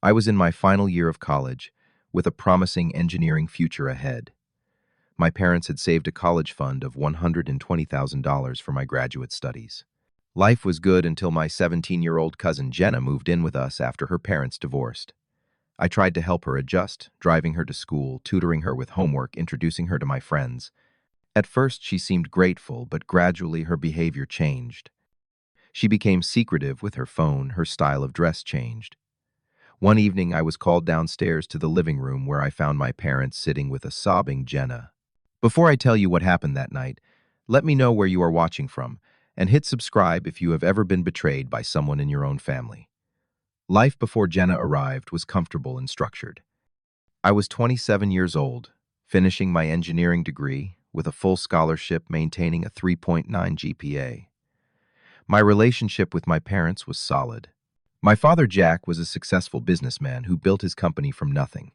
I was in my final year of college, with a promising engineering future ahead. My parents had saved a college fund of $120,000 for my graduate studies. Life was good until my 17-year-old cousin Jenna moved in with us after her parents divorced. I tried to help her adjust, driving her to school, tutoring her with homework, introducing her to my friends. At first, she seemed grateful, but gradually her behavior changed. She became secretive with her phone, her style of dress changed. One evening, I was called downstairs to the living room where I found my parents sitting with a sobbing Jenna. Before I tell you what happened that night, let me know where you are watching from, and hit subscribe if you have ever been betrayed by someone in your own family. Life before Jenna arrived was comfortable and structured. I was 27 years old, finishing my engineering degree, with a full scholarship maintaining a 3.9 GPA. My relationship with my parents was solid. My father, Jack, was a successful businessman who built his company from nothing.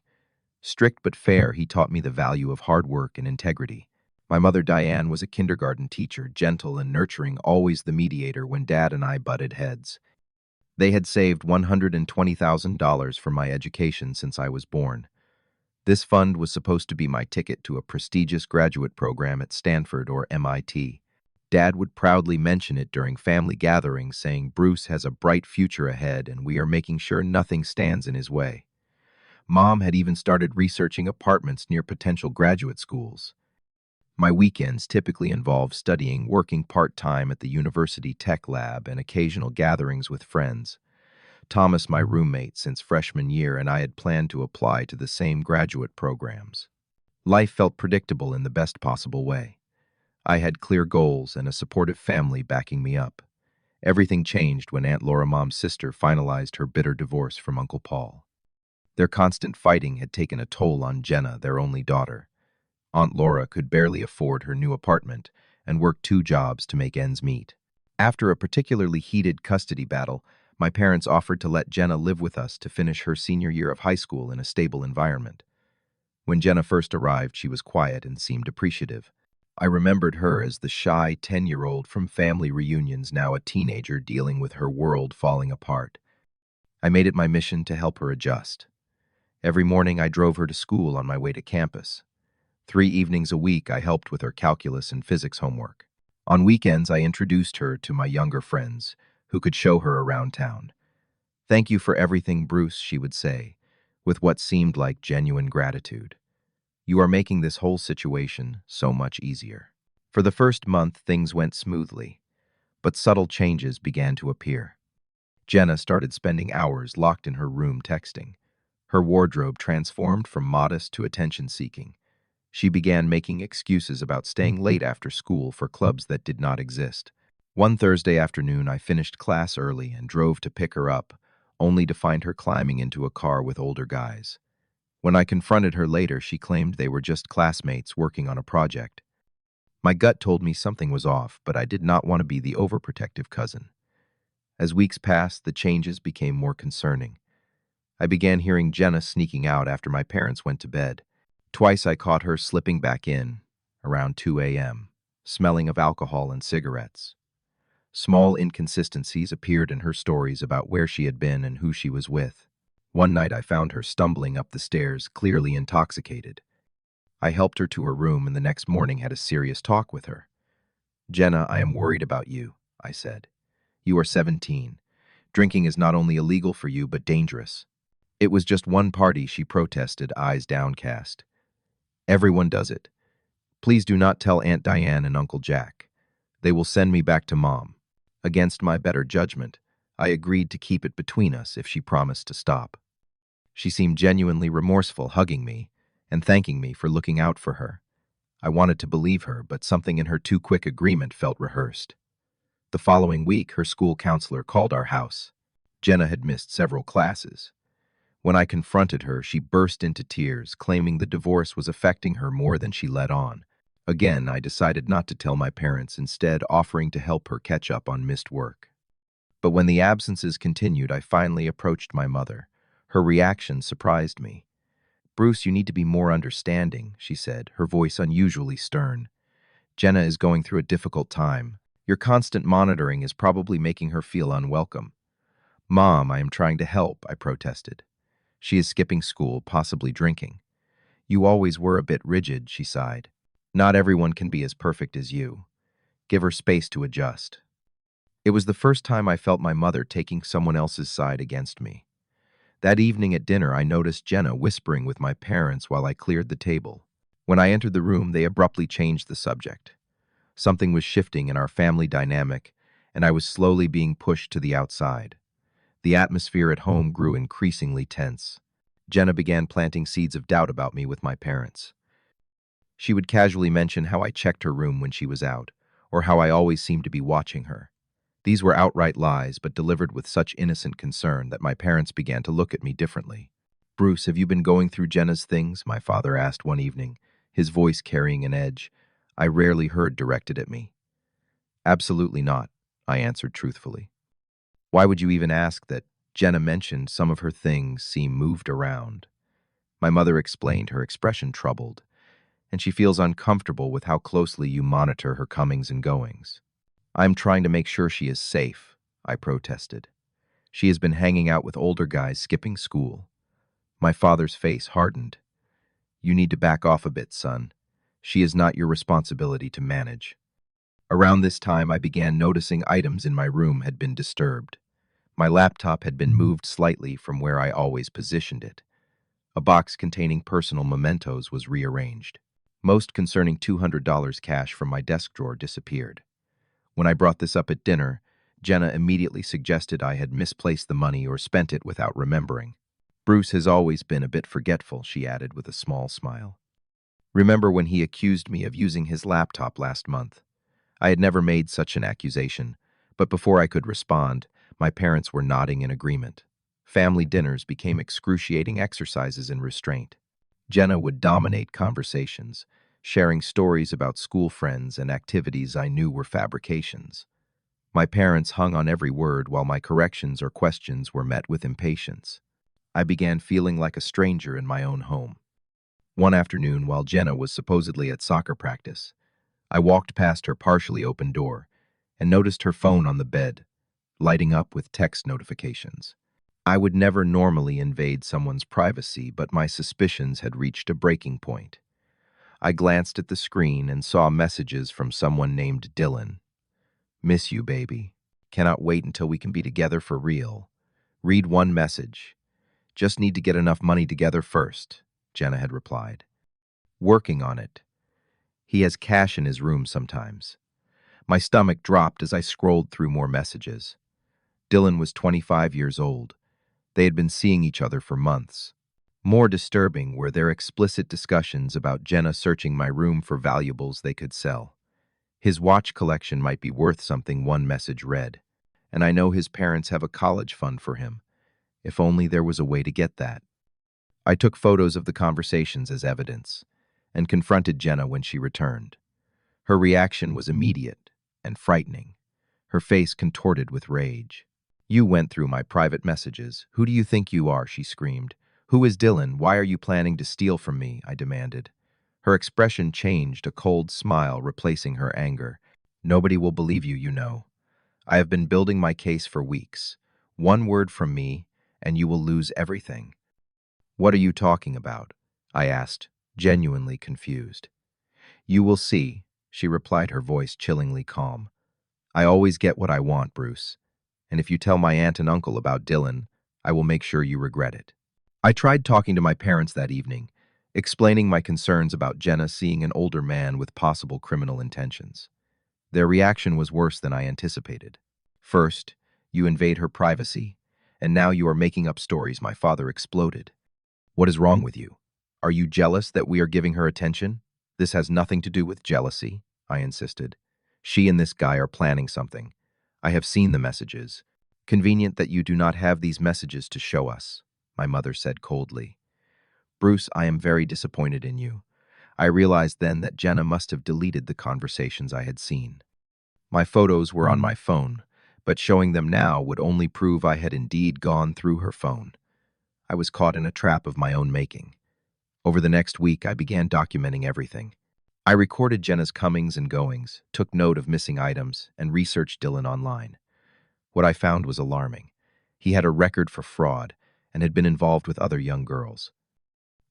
Strict but fair, he taught me the value of hard work and integrity. My mother, Diane, was a kindergarten teacher, gentle and nurturing, always the mediator when Dad and I butted heads. They had saved $120,000 for my education since I was born. This fund was supposed to be my ticket to a prestigious graduate program at Stanford or MIT. Dad would proudly mention it during family gatherings, saying Bruce has a bright future ahead and we are making sure nothing stands in his way. Mom had even started researching apartments near potential graduate schools. My weekends typically involved studying, working part-time at the university tech lab, and occasional gatherings with friends. Thomas, my roommate since freshman year, and I had planned to apply to the same graduate programs. Life felt predictable in the best possible way. I had clear goals and a supportive family backing me up. Everything changed when Aunt Laura, Mom's sister, finalized her bitter divorce from Uncle Paul. Their constant fighting had taken a toll on Jenna, their only daughter. Aunt Laura could barely afford her new apartment and worked 2 jobs to make ends meet. After a particularly heated custody battle, my parents offered to let Jenna live with us to finish her senior year of high school in a stable environment. When Jenna first arrived, she was quiet and seemed appreciative. I remembered her as the shy 10-year-old from family reunions, now a teenager dealing with her world falling apart. I made it my mission to help her adjust. Every morning I drove her to school on my way to campus. 3 evenings a week I helped with her calculus and physics homework. On weekends I introduced her to my younger friends, who could show her around town. "Thank you for everything, Bruce," she would say, with what seemed like genuine gratitude. "You are making this whole situation so much easier." For the first month, things went smoothly, but subtle changes began to appear. Jenna started spending hours locked in her room texting. Her wardrobe transformed from modest to attention-seeking. She began making excuses about staying late after school for clubs that did not exist. One Thursday afternoon, I finished class early and drove to pick her up, only to find her climbing into a car with older guys. When I confronted her later, she claimed they were just classmates working on a project. My gut told me something was off, but I did not want to be the overprotective cousin. As weeks passed, the changes became more concerning. I began hearing Jenna sneaking out after my parents went to bed. Twice I caught her slipping back in, around 2 a.m., smelling of alcohol and cigarettes. Small inconsistencies appeared in her stories about where she had been and who she was with. One night I found her stumbling up the stairs, clearly intoxicated. I helped her to her room and the next morning had a serious talk with her. "Jenna, I am worried about you," I said. "You are 17. Drinking is not only illegal for you, but dangerous." "It was just one party," she protested, eyes downcast. "Everyone does it. Please do not tell Aunt Diane and Uncle Jack. They will send me back to Mom." Against my better judgment, I agreed to keep it between us if she promised to stop. She seemed genuinely remorseful, hugging me and thanking me for looking out for her. I wanted to believe her, but something in her too quick agreement felt rehearsed. The following week, her school counselor called our house. Jenna had missed several classes. When I confronted her, she burst into tears, claiming the divorce was affecting her more than she let on. Again, I decided not to tell my parents, instead offering to help her catch up on missed work. But when the absences continued, I finally approached my mother. Her reaction surprised me. "Bruce, you need to be more understanding," she said, her voice unusually stern. "Jenna is going through a difficult time. Your constant monitoring is probably making her feel unwelcome." "Mom, I am trying to help," I protested. She is skipping school, possibly drinking. You always were a bit rigid, she sighed. Not everyone can be as perfect as you. Give her space to adjust. It was the first time I felt my mother taking someone else's side against me. That evening at dinner, I noticed Jenna whispering with my parents while I cleared the table. When I entered the room, they abruptly changed the subject. Something was shifting in our family dynamic, and I was slowly being pushed to the outside. The atmosphere at home grew increasingly tense. Jenna began planting seeds of doubt about me with my parents. She would casually mention how I checked her room when she was out, or how I always seemed to be watching her. These were outright lies, but delivered with such innocent concern that my parents began to look at me differently. "Bruce, have you been going through Jenna's things?" my father asked one evening, his voice carrying an edge I rarely heard directed at me. "Absolutely not," I answered truthfully. "Why would you even ask that?" Jenna mentioned some of her things seem moved around. My mother explained, her expression troubled, and she feels uncomfortable with how closely you monitor her comings and goings. "I'm trying to make sure she is safe," I protested. "She has been hanging out with older guys, skipping school." My father's face hardened. "You need to back off a bit, son. She is not your responsibility to manage." Around this time, I began noticing items in my room had been disturbed. My laptop had been moved slightly from where I always positioned it. A box containing personal mementos was rearranged. Most concerning $200 cash from my desk drawer disappeared. When I brought this up at dinner, Jenna immediately suggested I had misplaced the money or spent it without remembering. "Bruce has always been a bit forgetful," she added with a small smile. "Remember when he accused me of using his laptop last month?" I had never made such an accusation, but before I could respond, my parents were nodding in agreement. Family dinners became excruciating exercises in restraint. Jenna would dominate conversations, sharing stories about school friends and activities I knew were fabrications. My parents hung on every word while my corrections or questions were met with impatience. I began feeling like a stranger in my own home. One afternoon, while Jenna was supposedly at soccer practice, I walked past her partially open door and noticed her phone on the bed, lighting up with text notifications. I would never normally invade someone's privacy, but my suspicions had reached a breaking point. I glanced at the screen and saw messages from someone named Dylan. "Miss you, baby. Cannot wait until we can be together for real. Read one message. Just need to get enough money together first," Jenna had replied. "Working on it. He has cash in his room sometimes." My stomach dropped as I scrolled through more messages. Dylan was 25 years old. They had been seeing each other for months. More disturbing were their explicit discussions about Jenna searching my room for valuables they could sell. "His watch collection might be worth something," one message read, "and I know his parents have a college fund for him. If only there was a way to get that." I took photos of the conversations as evidence and confronted Jenna when she returned. Her reaction was immediate and frightening, her face contorted with rage. "You went through my private messages. Who do you think you are?" she screamed. "Who is Dylan? Why are you planning to steal from me?" I demanded. Her expression changed, a cold smile replacing her anger. "Nobody will believe you, you know. I have been building my case for weeks. One word from me, and you will lose everything." "What are you talking about?" I asked, genuinely confused. "You will see," she replied, her voice chillingly calm. "I always get what I want, Bruce. And if you tell my aunt and uncle about Dylan, I will make sure you regret it." I tried talking to my parents that evening, explaining my concerns about Jenna seeing an older man with possible criminal intentions. Their reaction was worse than I anticipated. "First, you invade her privacy, and now you are making up stories," my father exploded. "What is wrong with you? Are you jealous that we are giving her attention?" "This has nothing to do with jealousy," I insisted. "She and this guy are planning something. I have seen the messages. Convenient that you do not have these messages to show us," my mother said coldly. "Bruce, I am very disappointed in you." I realized then that Jenna must have deleted the conversations I had seen. My photos were on my phone, but showing them now would only prove I had indeed gone through her phone. I was caught in a trap of my own making. Over the next week, I began documenting everything. I recorded Jenna's comings and goings, took note of missing items, and researched Dylan online. What I found was alarming. He had a record for fraud, and had been involved with other young girls.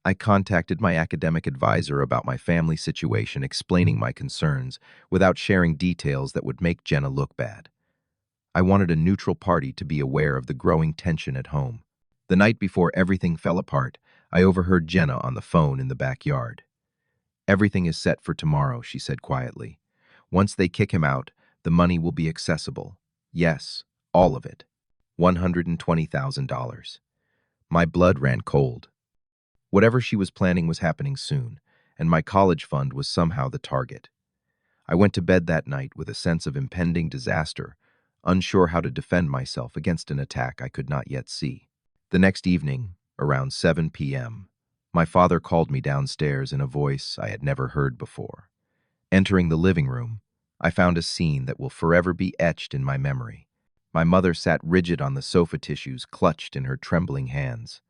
I contacted my academic advisor about my family situation, explaining my concerns without sharing details that would make Jenna look bad. I wanted a neutral party to be aware of the growing tension at home. The night before everything fell apart, I overheard Jenna on the phone in the backyard. "Everything is set for tomorrow," she said quietly. "Once they kick him out, the money will be accessible. Yes, all of it. $120,000. My blood ran cold. Whatever she was planning was happening soon, and my college fund was somehow the target. I went to bed that night with a sense of impending disaster, unsure how to defend myself against an attack I could not yet see. The next evening, around 7 p.m., my father called me downstairs in a voice I had never heard before. Entering the living room, I found a scene that will forever be etched in my memory. My mother sat rigid on the sofa tissues, clutched in her trembling hands.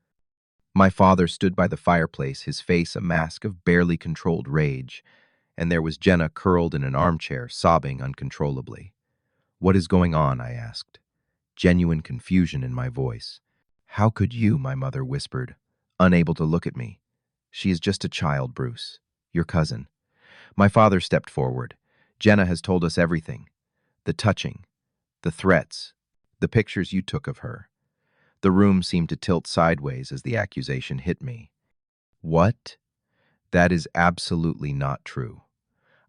My father stood by the fireplace, his face a mask of barely controlled rage, and there was Jenna curled in an armchair, sobbing uncontrollably. "What is going on?" I asked, genuine confusion in my voice. "How could you?" my mother whispered, unable to look at me. "She is just a child, Bruce. Your cousin." My father stepped forward. "Jenna has told us everything. The touching, the threats, the pictures you took of her." The room seemed to tilt sideways as the accusation hit me. "What? That is absolutely not true.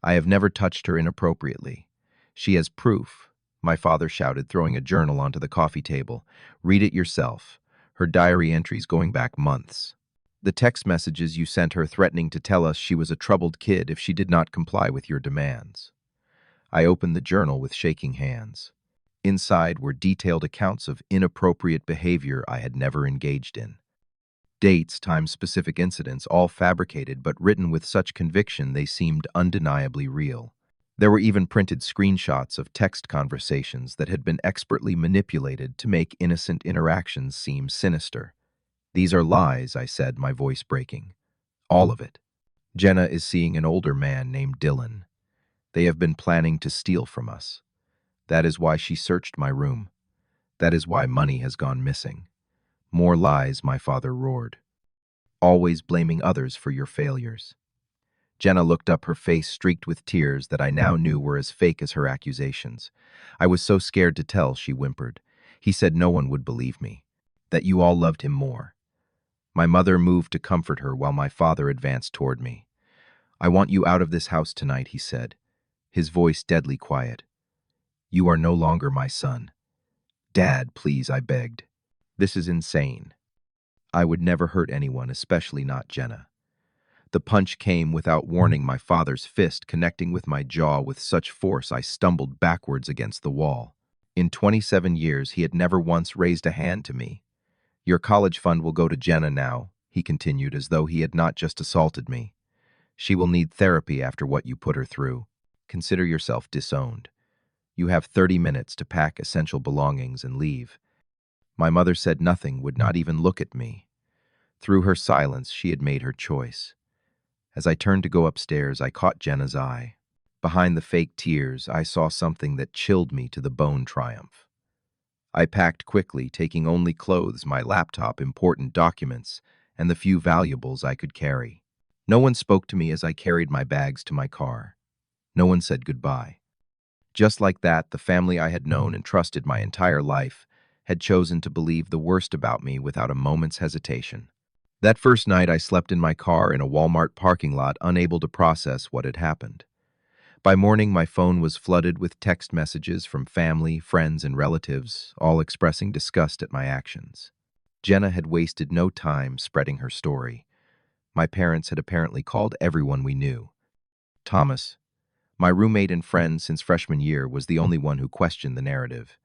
I have never touched her inappropriately. She has proof," my father shouted, throwing a journal onto the coffee table. "Read it yourself. Her diary entries going back months. The text messages you sent her threatening to tell us she was a troubled kid if she did not comply with your demands." I opened the journal with shaking hands. Inside were detailed accounts of inappropriate behavior I had never engaged in. Dates, time-specific incidents, all fabricated but written with such conviction they seemed undeniably real. There were even printed screenshots of text conversations that had been expertly manipulated to make innocent interactions seem sinister. "These are lies," I said, my voice breaking. "All of it. Jenna is seeing an older man named Dylan. They have been planning to steal from us. That is why she searched my room. That is why money has gone missing." "More lies," my father roared. "Always blaming others for your failures." Jenna looked up, her face streaked with tears that I now knew were as fake as her accusations. "I was so scared to tell," she whimpered. "He said no one would believe me, that you all loved him more." My mother moved to comfort her while my father advanced toward me. "I want you out of this house tonight," he said, his voice deadly quiet. "You are no longer my son." "Dad, please," I begged. "This is insane. I would never hurt anyone, especially not Jenna." The punch came without warning, my father's fist connecting with my jaw with such force I stumbled backwards against the wall. In 27 years, he had never once raised a hand to me. "Your college fund will go to Jenna now," he continued, as though he had not just assaulted me. "She will need therapy after what you put her through. Consider yourself disowned. You have 30 minutes to pack essential belongings and leave." My mother said nothing, would not even look at me. Through her silence, she had made her choice. As I turned to go upstairs, I caught Jenna's eye. Behind the fake tears, I saw something that chilled me to the bone: triumph. I packed quickly, taking only clothes, my laptop, important documents, and the few valuables I could carry. No one spoke to me as I carried my bags to my car. No one said goodbye. Just like that, the family I had known and trusted my entire life had chosen to believe the worst about me without a moment's hesitation. That first night, I slept in my car in a Walmart parking lot, unable to process what had happened. By morning, my phone was flooded with text messages from family, friends, and relatives, all expressing disgust at my actions. Jenna had wasted no time spreading her story. My parents had apparently called everyone we knew. Thomas, my roommate and friend since freshman year, was the only one who questioned the narrative.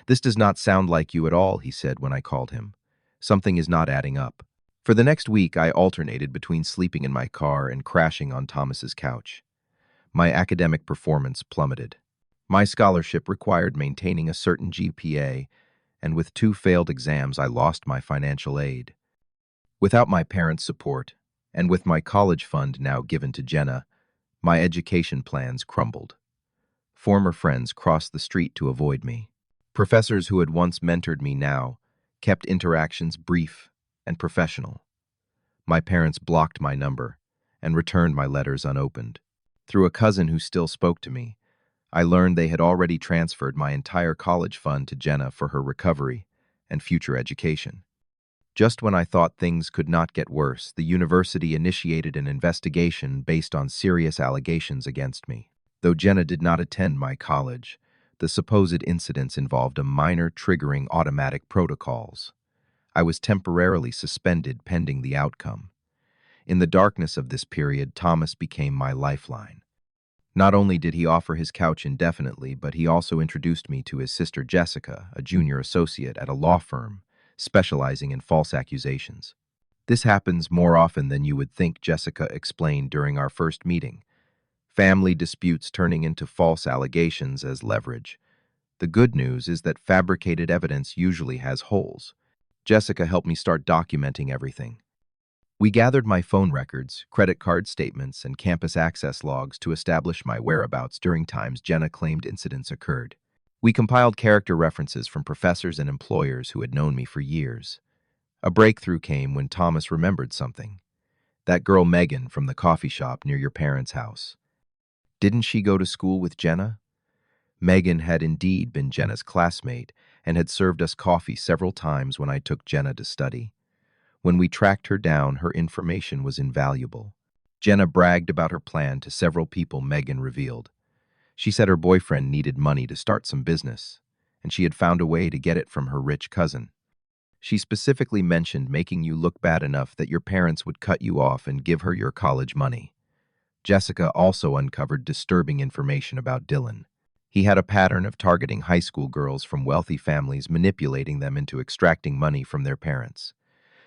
"This does not sound like you at all," he said when I called him. "Something is not adding up." For the next week, I alternated between sleeping in my car and crashing on Thomas's couch. My academic performance plummeted. My scholarship required maintaining a certain GPA, and with 2 failed exams, I lost my financial aid. Without my parents' support, and with my college fund now given to Jenna, my education plans crumbled. Former friends crossed the street to avoid me. Professors who had once mentored me now kept interactions brief and professional. My parents blocked my number and returned my letters unopened. Through a cousin who still spoke to me, I learned they had already transferred my entire college fund to Jenna for her recovery and future education. Just when I thought things could not get worse, the university initiated an investigation based on serious allegations against me. Though Jenna did not attend my college, the supposed incidents involved a minor triggering automatic protocols. I was temporarily suspended pending the outcome. In the darkness of this period, Thomas became my lifeline. Not only did he offer his couch indefinitely, but he also introduced me to his sister Jessica, a junior associate at a law firm specializing in false accusations. This happens more often than you would think, Jessica explained during our first meeting. Family disputes turning into false allegations as leverage. The good news is that fabricated evidence usually has holes. Jessica helped me start documenting everything. We gathered my phone records, credit card statements, and campus access logs to establish my whereabouts during times Jenna claimed incidents occurred. We compiled character references from professors and employers who had known me for years. A breakthrough came when Thomas remembered something. That girl Megan from the coffee shop near your parents' house. Didn't she go to school with Jenna? Megan had indeed been Jenna's classmate and had served us coffee several times when I took Jenna to study. When we tracked her down, her information was invaluable. Jenna bragged about her plan to several people Megan revealed. She said her boyfriend needed money to start some business, and she had found a way to get it from her rich cousin. She specifically mentioned making you look bad enough that your parents would cut you off and give her your college money. Jessica also uncovered disturbing information about Dylan. He had a pattern of targeting high school girls from wealthy families, manipulating them into extracting money from their parents.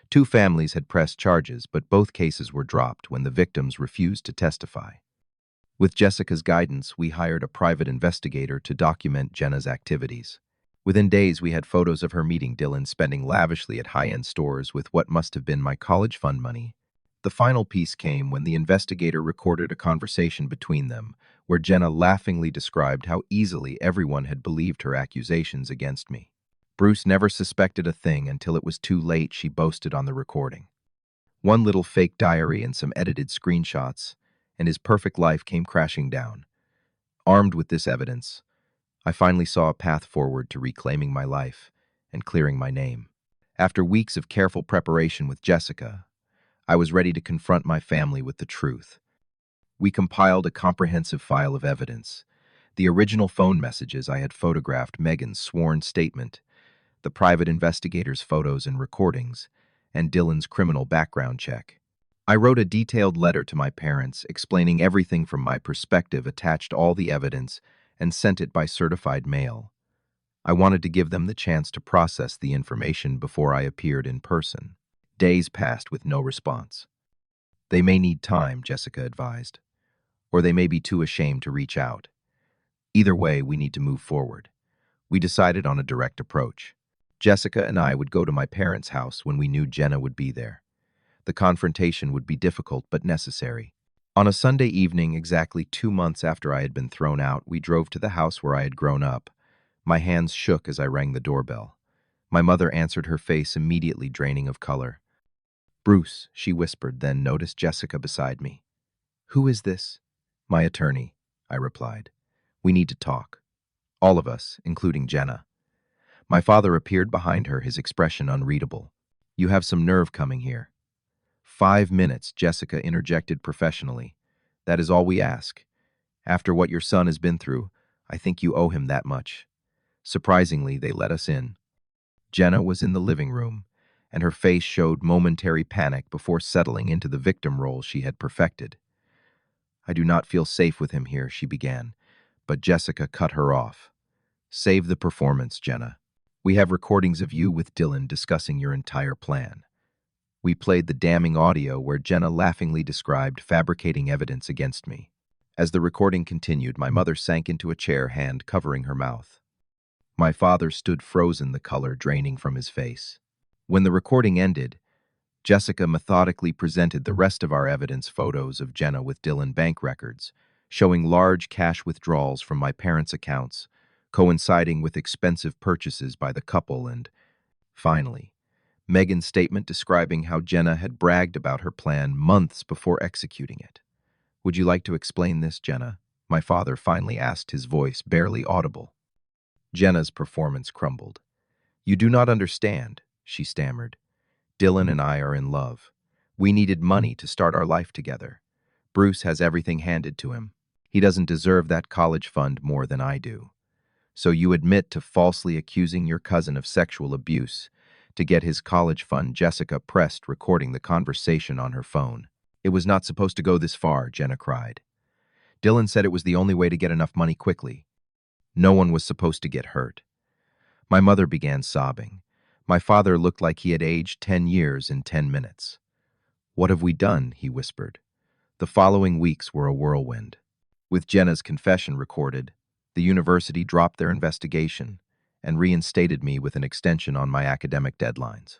2 families had pressed charges, but both cases were dropped when the victims refused to testify. With Jessica's guidance, we hired a private investigator to document Jenna's activities. Within days, we had photos of her meeting Dylan, spending lavishly at high-end stores with what must have been my college fund money. The final piece came when the investigator recorded a conversation between them, where Jenna laughingly described how easily everyone had believed her accusations against me. Bruce never suspected a thing until it was too late, she boasted on the recording. One little fake diary and some edited screenshots, and his perfect life came crashing down. Armed with this evidence, I finally saw a path forward to reclaiming my life and clearing my name. After weeks of careful preparation with Jessica, I was ready to confront my family with the truth. We compiled a comprehensive file of evidence: the original phone messages I had photographed, Megan's sworn statement, the private investigator's photos and recordings, and Dylan's criminal background check. I wrote a detailed letter to my parents explaining everything from my perspective, attached all the evidence, and sent it by certified mail. I wanted to give them the chance to process the information before I appeared in person. Days passed with no response. They may need time, Jessica advised, or they may be too ashamed to reach out. Either way, we need to move forward. We decided on a direct approach. Jessica and I would go to my parents' house when we knew Jenna would be there. The confrontation would be difficult but necessary. On a Sunday evening, exactly 2 months after I had been thrown out, we drove to the house where I had grown up. My hands shook as I rang the doorbell. My mother answered, her face immediately draining of color. "Bruce," she whispered, then noticed Jessica beside me. "Who is this?" "My attorney," I replied. "We need to talk. All of us, including Jenna." My father appeared behind her, his expression unreadable. "You have some nerve coming here." 5 minutes, Jessica interjected professionally. "That is all we ask. After what your son has been through, I think you owe him that much." Surprisingly, they let us in. Jenna was in the living room, and her face showed momentary panic before settling into the victim role she had perfected. "I do not feel safe with him here," she began, but Jessica cut her off. "Save the performance, Jenna. We have recordings of you with Dylan discussing your entire plan." We played the damning audio where Jenna laughingly described fabricating evidence against me. As the recording continued, my mother sank into a chair, hand covering her mouth. My father stood frozen, the color draining from his face. When the recording ended, Jessica methodically presented the rest of our evidence: photos of Jenna with Dylan, bank records showing large cash withdrawals from my parents' accounts, coinciding with expensive purchases by the couple, and Finally, Megan's statement describing how Jenna had bragged about her plan months before executing it. "Would you like to explain this, Jenna?" My father finally asked, his voice barely audible. Jenna's performance crumbled. "You do not understand," she stammered. "Dylan and I are in love. We needed money to start our life together. Bruce has everything handed to him. He doesn't deserve that college fund more than I do. So you admit to falsely accusing your cousin of sexual abuse to get his college fund." Jessica pressed, recording the conversation on her phone. "It was not supposed to go this far," Jenna cried. "Dylan said it was the only way to get enough money quickly. No one was supposed to get hurt." My mother began sobbing. My father looked like he had aged 10 years in 10 minutes. "What have we done?" he whispered. The following weeks were a whirlwind. With Jenna's confession recorded, the university dropped their investigation and reinstated me with an extension on my academic deadlines.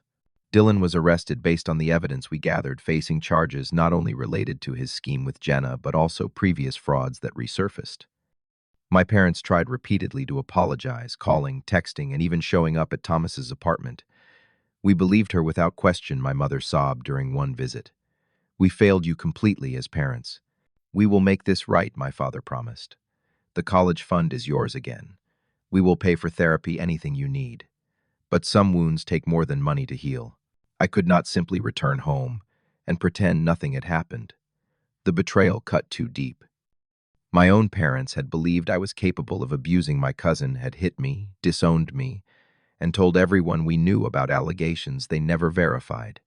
Dylan was arrested based on the evidence we gathered, facing charges not only related to his scheme with Jenna, but also previous frauds that resurfaced. My parents tried repeatedly to apologize, calling, texting, and even showing up at Thomas's apartment. "We believed her without question," my mother sobbed during one visit. "We failed you completely as parents. We will make this right," my father promised. "The college fund is yours again. We will pay for therapy, anything you need. But some wounds take more than money to heal." I could not simply return home and pretend nothing had happened. The betrayal cut too deep. My own parents had believed I was capable of abusing my cousin, had hit me, disowned me, and told everyone we knew about allegations they never verified.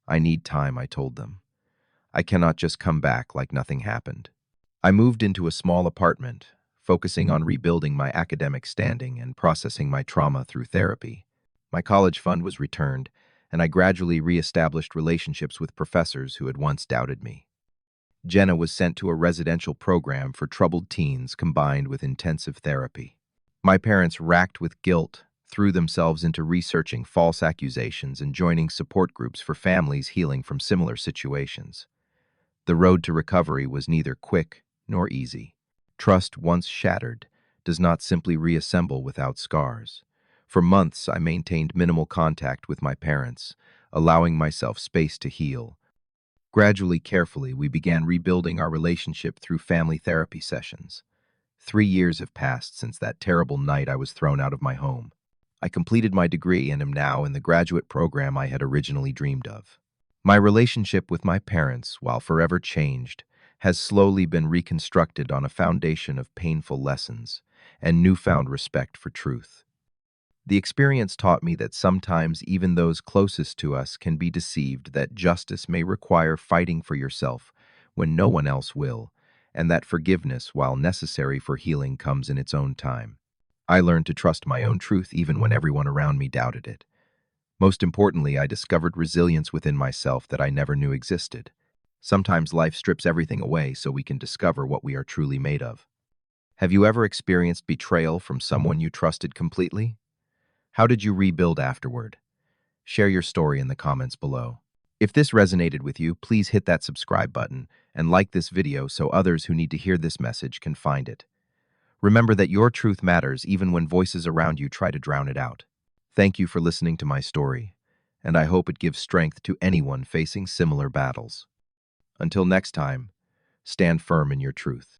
"I need time," I told them. "I cannot just come back like nothing happened." I moved into a small apartment, focusing on rebuilding my academic standing and processing my trauma through therapy. My college fund was returned, and I gradually reestablished relationships with professors who had once doubted me. Jenna was sent to a residential program for troubled teens combined with intensive therapy. My parents, racked with guilt, threw themselves into researching false accusations and joining support groups for families healing from similar situations. The road to recovery was neither quick nor easy. Trust once shattered does not simply reassemble without scars. For months, I maintained minimal contact with my parents, allowing myself space to heal. Gradually, carefully, we began rebuilding our relationship through family therapy sessions. 3 years have passed since that terrible night I was thrown out of my home. I completed my degree and am now in the graduate program I had originally dreamed of. My relationship with my parents, while forever changed, has slowly been reconstructed on a foundation of painful lessons and newfound respect for truth. The experience taught me that sometimes even those closest to us can be deceived, that justice may require fighting for yourself when no one else will, and that forgiveness, while necessary for healing, comes in its own time. I learned to trust my own truth even when everyone around me doubted it. Most importantly, I discovered resilience within myself that I never knew existed. Sometimes life strips everything away so we can discover what we are truly made of. Have you ever experienced betrayal from someone you trusted completely? How did you rebuild afterward? Share your story in the comments below. If this resonated with you, please hit that subscribe button and like this video so others who need to hear this message can find it. Remember that your truth matters even when voices around you try to drown it out. Thank you for listening to my story, and I hope it gives strength to anyone facing similar battles. Until next time, stand firm in your truth.